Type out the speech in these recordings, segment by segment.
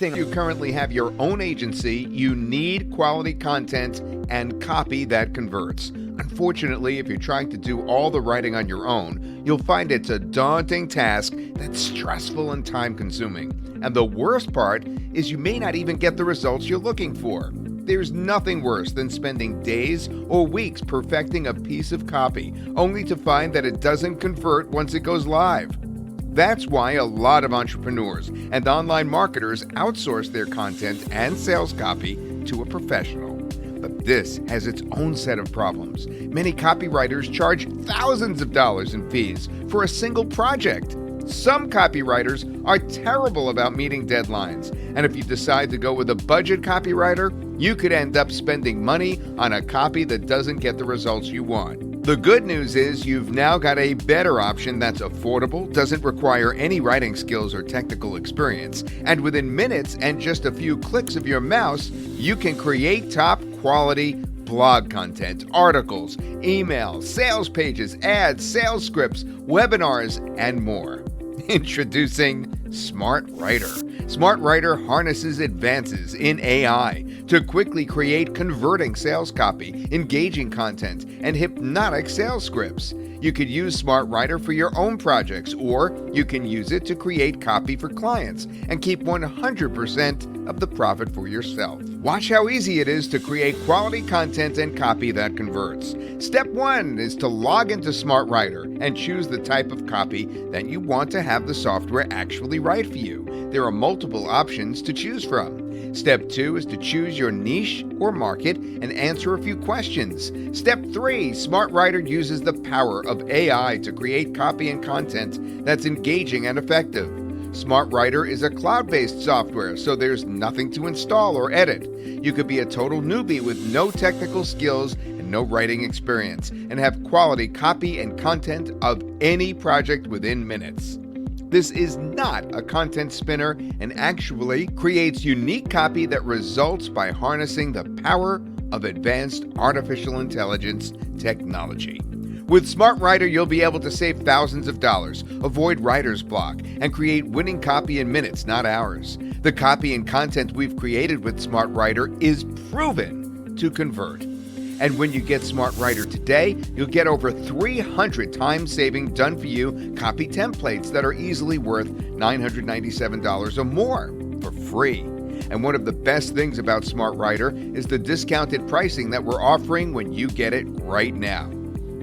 You currently have your own agency, you need quality content and copy that converts. Unfortunately, if you're trying to do all the writing on your own, you'll find it's a daunting task that's stressful and time-consuming. And the worst part is you may not even get the results you're looking for. There's nothing worse than spending days or weeks perfecting a piece of copy, only to find that it doesn't convert once it goes live. That's why a lot of entrepreneurs and online marketers outsource their content and sales copy to a professional. But this has its own set of problems. Many copywriters charge thousands of dollars in fees for a single project. Some copywriters are terrible about meeting deadlines, and if you decide to go with a budget copywriter, you could end up spending money on a copy that doesn't get the results you want. The good news is you've now got a better option that's affordable, doesn't require any writing skills or technical experience, and within minutes and just a few clicks of your mouse, you can create top quality blog content, articles, emails, sales pages, ads, sales scripts, webinars, and more. Introducing Smartwriter. Smartwriter harnesses advances in AI to quickly create converting sales copy, engaging content, and hypnotic sales scripts. You could use Smartwriter for your own projects, or you can use it to create copy for clients and keep 100% of the profit for yourself. Watch how easy it is to create quality content and copy that converts. Step 1 is to log into Smartwriter and choose the type of copy that you want to have the software actually write for you. There are multiple options to choose from. Step 2 is to choose your niche or market and answer a few questions. Step 3, Smartwriter uses the power of AI to create copy and content that's engaging and effective. Smartwriter is a cloud-based software, so there's nothing to install or edit. You could be a total newbie with no technical skills and no writing experience, and have quality copy and content of any project within minutes. This is not a content spinner and actually creates unique copy that results by harnessing the power of advanced artificial intelligence technology. With Smartwriter, you'll be able to save thousands of dollars, avoid writer's block, and create winning copy in minutes, not hours. The copy and content we've created with Smartwriter is proven to convert. And when you get Smartwriter today, you'll get over 300 time-saving done-for-you copy templates that are easily worth $997 or more for free. And one of the best things about Smartwriter is the discounted pricing that we're offering when you get it right now.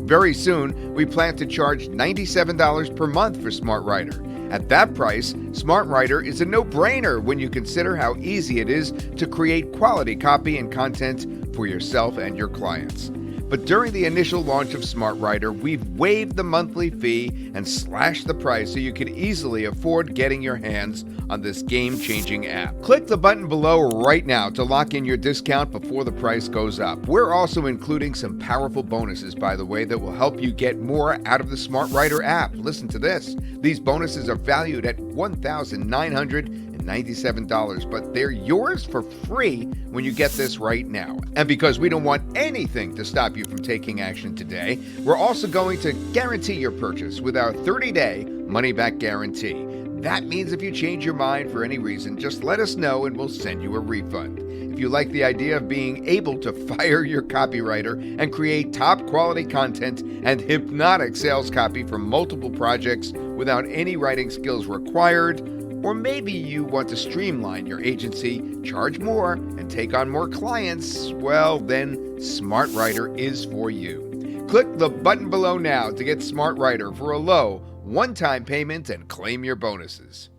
Very soon, we plan to charge $97 per month for Smartwriter. At that price, Smartwriter is a no-brainer when you consider how easy it is to create quality copy and content for yourself and your clients. But during the initial launch of Smartwriter, we've waived the monthly fee and slashed the price so you can easily afford getting your hands on this game-changing app. Click the button below right now to lock in your discount before the price goes up. We're also including some powerful bonuses, by the way, that will help you get more out of the Smartwriter app. Listen to this. These bonuses are valued at $1,997, but they're yours for free when you get this right now. And because we don't want anything to stop you from taking action today, we're also going to guarantee your purchase with our 30-day money-back guarantee. That means if you change your mind for any reason, just let us know and we'll send you a refund. If you like the idea of being able to fire your copywriter and create top quality content and hypnotic sales copy for multiple projects without any writing skills required, or maybe you want to streamline your agency, charge more, and take on more clients, well, then Smartwriter is for you. Click the button below now to get Smartwriter for a low, one-time payment and claim your bonuses.